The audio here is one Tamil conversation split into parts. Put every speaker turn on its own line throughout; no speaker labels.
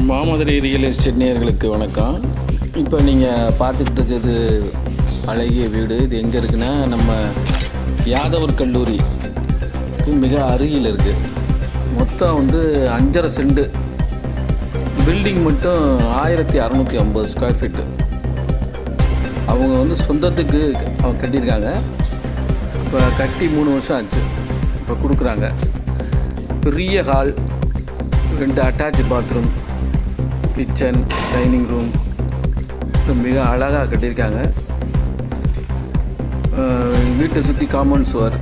மாமதுரை ரியல் எஸ்டேட் நேயர்களுக்கு வணக்கம். இப்போ நீங்கள் பார்த்துக்கிட்டு இருக்கிறது அழகிய வீடு. இது எங்கே இருக்குன்னா, நம்ம யாதவர் கல்லூரிக்கு மிக அருகில் இருக்குது. மொத்தம் 5.5 சென்ட். பில்டிங் மட்டும் 1650 ஸ்கொயர் ஃபீட்டு. அவங்க சொந்தத்துக்கு அவங்க கட்டியிருக்காங்க. இப்போ கட்டி 3 வருஷம் ஆச்சு. இப்போ கொடுக்குறாங்க. பெரிய hall, 2 attach bathroom, kitchen, dining room மிக அழகாக கட்டியிருக்காங்க. வீட்டை சுற்றி காம்பவுண்ட் சுவர்,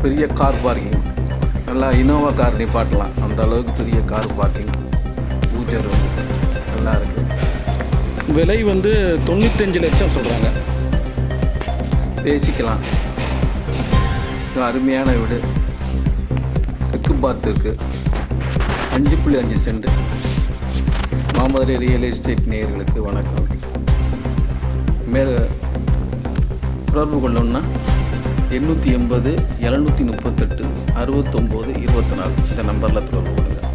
பெரிய கார் பார்க்கிங், நல்லா இனோவா கார் நிப்பாட்டலாம், அந்த அளவுக்கு பெரிய கார் பார்க்கிங், பூஜை ரூம் நல்லா இருக்குது. விலை 95 லட்சம் சொல்கிறாங்க. பேசிக்கலாம். அருமையான வீடு. தெற்கு பார்த்து இருக்குது. 5.5 சென்ட். மாமதுரை ரியல் எஸ்டேட் நேயர்களுக்கு வணக்கம். மேலே தொடர்பு கொள்ளணும்னா 880 738 69 24 இந்த நம்பரில் தொடர்பு கொள்ளுங்கள்.